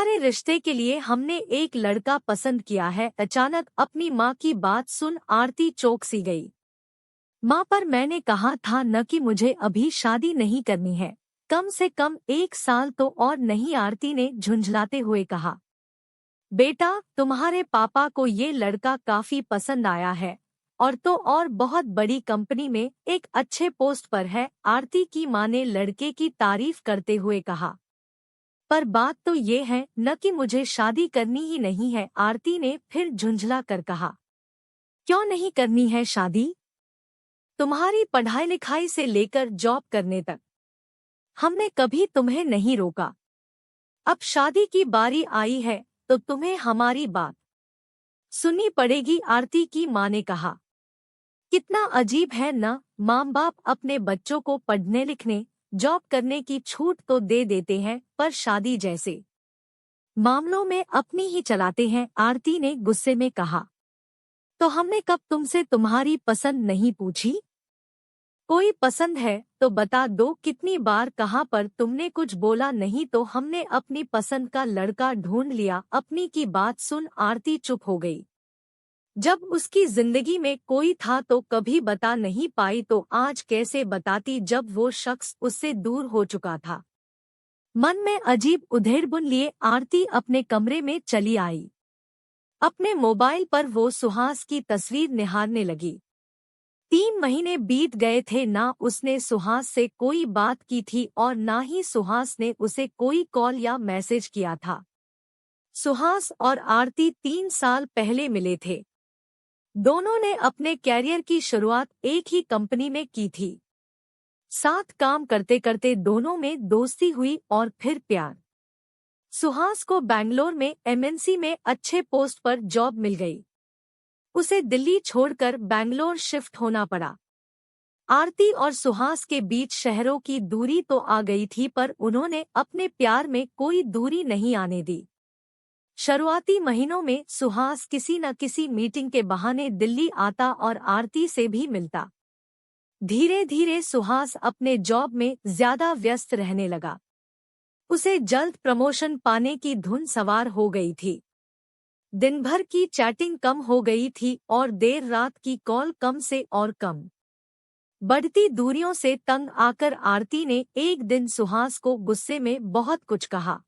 तुम्हारे रिश्ते के लिए हमने एक लड़का पसंद किया है। अचानक अपनी माँ की बात सुन आरती चौंक सी गई। माँ, पर मैंने कहा था न कि मुझे अभी शादी नहीं करनी है। कम से कम 1 साल तो और नहीं, आरती ने झुंझलाते हुए कहा। बेटा, तुम्हारे पापा को ये लड़का काफी पसंद आया है और तो और बहुत बड़ी कंपनी में एक अच्छे पोस्ट पर है, आरती की माँ ने लड़के की तारीफ करते हुए कहा। पर बात तो ये है न कि मुझे शादी करनी ही नहीं है, आरती ने फिर झुंझला कर कहा। क्यों नहीं करनी है शादी? तुम्हारी पढ़ाई लिखाई से लेकर जॉब करने तक हमने कभी तुम्हें नहीं रोका। अब शादी की बारी आई है तो तुम्हें हमारी बात सुननी पड़ेगी, आरती की माँ ने कहा। कितना अजीब है न, माँ बाप अपने बच्चों को पढ़ने लिखने जॉब करने की छूट तो दे देते हैं पर शादी जैसे मामलों में अपनी ही चलाते हैं, आरती ने गुस्से में कहा। तो हमने कब तुमसे तुम्हारी पसंद नहीं पूछी? कोई पसंद है तो बता दो, कितनी बार कहाँ पर तुमने कुछ बोला नहीं तो हमने अपनी पसंद का लड़का ढूंढ लिया। अपनी की बात सुन आरती चुप हो गई। जब उसकी जिंदगी में कोई था तो कभी बता नहीं पाई तो आज कैसे बताती जब वो शख्स उससे दूर हो चुका था। मन में अजीब उधेड़बुन लिए आरती अपने कमरे में चली आई। अपने मोबाइल पर वो सुहास की तस्वीर निहारने लगी। 3 महीने बीत गए थे, ना उसने सुहास से कोई बात की थी और ना ही सुहास ने उसे कोई कॉल या मैसेज किया था। सुहास और आरती 3 साल पहले मिले थे। दोनों ने अपने कैरियर की शुरुआत एक ही कंपनी में की थी। साथ काम करते करते दोनों में दोस्ती हुई और फिर प्यार। सुहास को बैंगलोर में एमएनसी में अच्छे पोस्ट पर जॉब मिल गई। उसे दिल्ली छोड़कर बैंगलोर शिफ्ट होना पड़ा। आरती और सुहास के बीच शहरों की दूरी तो आ गई थी पर उन्होंने अपने प्यार में कोई दूरी नहीं आने दी। शुरुआती महीनों में सुहास किसी न किसी मीटिंग के बहाने दिल्ली आता और आरती से भी मिलता। धीरे धीरे सुहास अपने जॉब में ज्यादा व्यस्त रहने लगा। उसे जल्द प्रमोशन पाने की धुन सवार हो गई थी। दिन भर की चैटिंग कम हो गई थी और देर रात की कॉल कम से और कम। बढ़ती दूरियों से तंग आकर आरती ने एक दिन सुहास को गुस्से में बहुत कुछ कहा।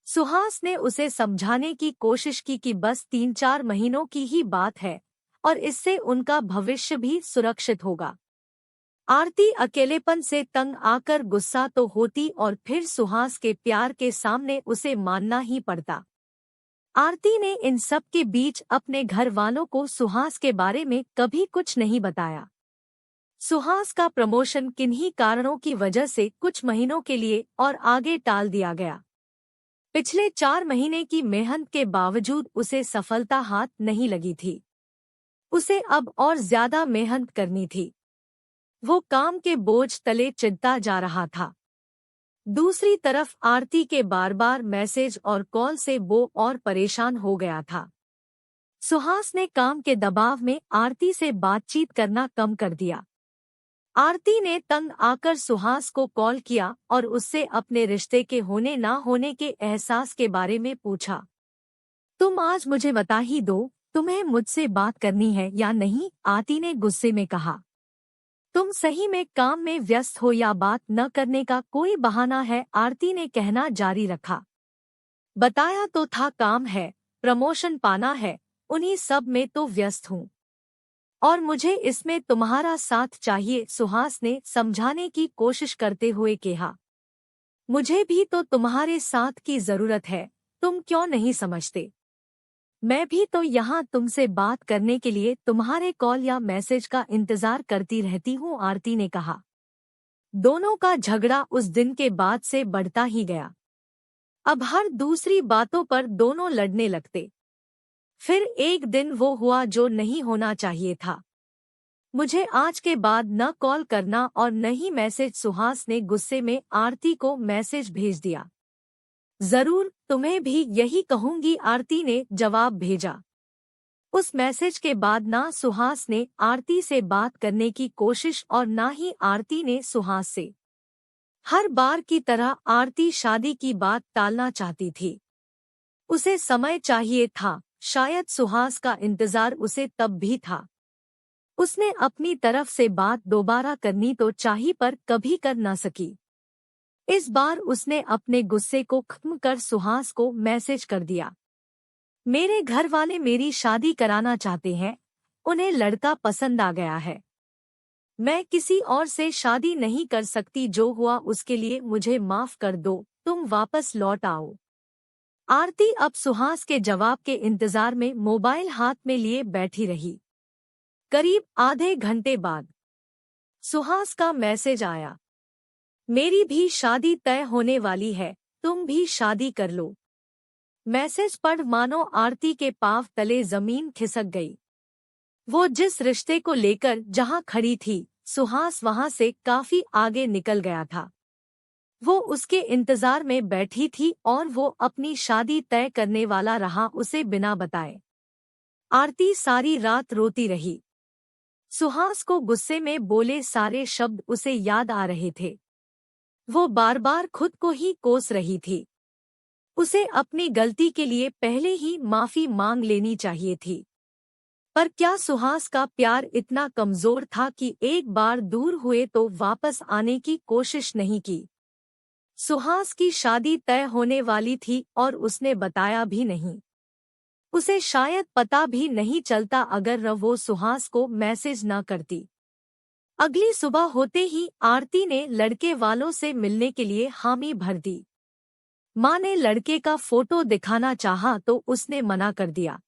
सुहास ने उसे समझाने की कोशिश की कि बस 3-4 महीनों की ही बात है और इससे उनका भविष्य भी सुरक्षित होगा। आरती अकेलेपन से तंग आकर गुस्सा तो होती और फिर सुहास के प्यार के सामने उसे मानना ही पड़ता। आरती ने इन सब के बीच अपने घर वालों को सुहास के बारे में कभी कुछ नहीं बताया। सुहास का प्रमोशन किन्हीं कारणों की वजह से कुछ महीनों के लिए और आगे टाल दिया गया। पिछले 4 महीने की मेहनत के बावजूद उसे सफलता हाथ नहीं लगी थी। उसे अब और ज्यादा मेहनत करनी थी। वो काम के बोझ तले चिढ़ता जा रहा था। दूसरी तरफ आरती के बार बार मैसेज और कॉल से वो और परेशान हो गया था। सुहास ने काम के दबाव में आरती से बातचीत करना कम कर दिया। आरती ने तंग आकर सुहास को कॉल किया और उससे अपने रिश्ते के होने ना होने के एहसास के बारे में पूछा। तुम आज मुझे बता ही दो, तुम्हें मुझसे बात करनी है या नहीं, आरती ने गुस्से में कहा। तुम सही में काम में व्यस्त हो या बात न करने का कोई बहाना है, आरती ने कहना जारी रखा। बताया तो था, काम है, प्रमोशन पाना है, उन्हीं सब में तो व्यस्त हूँ और मुझे इसमें तुम्हारा साथ चाहिए, सुहास ने समझाने की कोशिश करते हुए कहा। मुझे भी तो तुम्हारे साथ की जरूरत है, तुम क्यों नहीं समझते? मैं भी तो यहाँ तुमसे बात करने के लिए तुम्हारे कॉल या मैसेज का इंतजार करती रहती हूँ, आरती ने कहा। दोनों का झगड़ा उस दिन के बाद से बढ़ता ही गया। अब हर दूसरी बातों पर दोनों लड़ने लगते। फिर एक दिन वो हुआ जो नहीं होना चाहिए था। मुझे आज के बाद न कॉल करना और न ही मैसेज, सुहास ने गुस्से में आरती को मैसेज भेज दिया। जरूर, तुम्हें भी यही कहूंगी, आरती ने जवाब भेजा। उस मैसेज के बाद ना सुहास ने आरती से बात करने की कोशिश और ना ही आरती ने सुहास से। हर बार की तरह आरती शादी की बात टालना चाहती थी। उसे समय चाहिए था, शायद सुहास का इंतजार उसे तब भी था। उसने अपनी तरफ से बात दोबारा करनी तो चाही पर कभी कर ना सकी। इस बार उसने अपने गुस्से को खत्म कर सुहास को मैसेज कर दिया। मेरे घर वाले मेरी शादी कराना चाहते हैं, उन्हें लड़का पसंद आ गया है। मैं किसी और से शादी नहीं कर सकती, जो हुआ उसके लिए मुझे माफ कर दो, तुम वापस लौट आओ। आरती अब सुहास के जवाब के इंतजार में मोबाइल हाथ में लिए बैठी रही। करीब आधे घंटे बाद सुहास का मैसेज आया। मेरी भी शादी तय होने वाली है, तुम भी शादी कर लो। मैसेज पढ़ मानो आरती के पांव तले जमीन खिसक गई। वो जिस रिश्ते को लेकर जहां खड़ी थी, सुहास वहां से काफी आगे निकल गया था। वो उसके इंतजार में बैठी थी और वो अपनी शादी तय करने वाला रहा उसे बिना बताए। आरती सारी रात रोती रही। सुहास को गुस्से में बोले सारे शब्द उसे याद आ रहे थे। वो बार बार खुद को ही कोस रही थी। उसे अपनी गलती के लिए पहले ही माफी मांग लेनी चाहिए थी। पर क्या सुहास का प्यार इतना कमजोर था कि एक बार दूर हुए तो वापस आने की कोशिश नहीं की? सुहास की शादी तय होने वाली थी और उसने बताया भी नहीं। उसे शायद पता भी नहीं चलता अगर वो सुहास को मैसेज न करती। अगली सुबह होते ही आरती ने लड़के वालों से मिलने के लिए हामी भर दी। मां ने लड़के का फोटो दिखाना चाहा तो उसने मना कर दिया।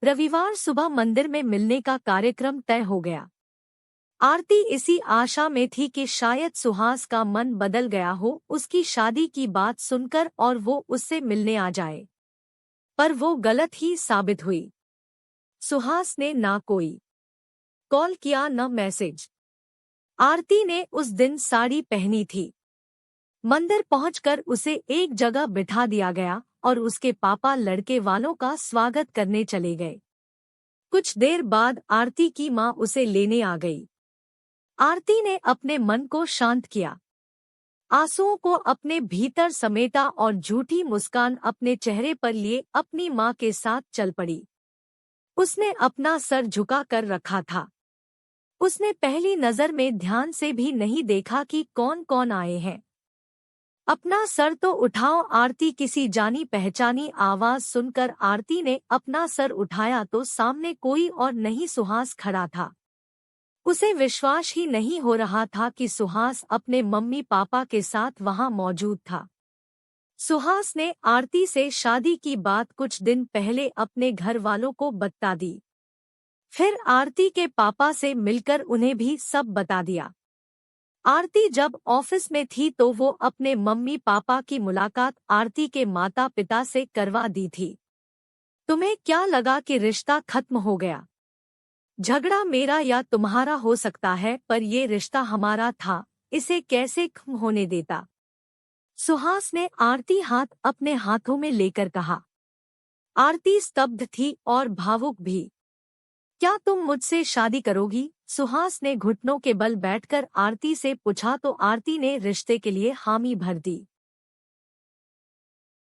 रविवार सुबह मंदिर में मिलने का कार्यक्रम तय हो गया। आरती इसी आशा में थी कि शायद सुहास का मन बदल गया हो उसकी शादी की बात सुनकर और वो उससे मिलने आ जाए। पर वो गलत ही साबित हुई। सुहास ने ना कोई कॉल किया न मैसेज। आरती ने उस दिन साड़ी पहनी थी। मंदिर पहुंचकर उसे एक जगह बिठा दिया गया और उसके पापा लड़के वालों का स्वागत करने चले गए। कुछ देर बाद आरती की मां उसे लेने आ गई। आरती ने अपने मन को शांत किया, आंसुओं को अपने भीतर समेटा और झूठी मुस्कान अपने चेहरे पर लिए अपनी मां के साथ चल पड़ी। उसने अपना सर झुका कर रखा था। उसने पहली नजर में ध्यान से भी नहीं देखा कि कौन कौन आए हैं। अपना सर तो उठाओ, आरती किसी जानी पहचानी आवाज सुनकर आरती ने अपना सर उठाया तो सामने कोई और नहीं सुहास खड़ा था। उसे विश्वास ही नहीं हो रहा था कि सुहास अपने मम्मी पापा के साथ वहां मौजूद था। सुहास ने आरती से शादी की बात कुछ दिन पहले अपने घर वालों को बता दी। फिर आरती के पापा से मिलकर उन्हें भी सब बता दिया। आरती जब ऑफिस में थी तो वो अपने मम्मी पापा की मुलाकात आरती के माता पिता से करवा दी थी। तुम्हें क्या लगा कि रिश्ता खत्म हो गया? झगड़ा मेरा या तुम्हारा हो सकता है, पर ये रिश्ता हमारा था, इसे कैसे खत्म होने देता? सुहास ने आरती हाथ अपने हाथों में लेकर कहा। आरती स्तब्ध थी और भावुक भी। क्या तुम मुझसे शादी करोगी? सुहास ने घुटनों के बल बैठकर आरती से पूछा तो आरती ने रिश्ते के लिए हामी भर दी।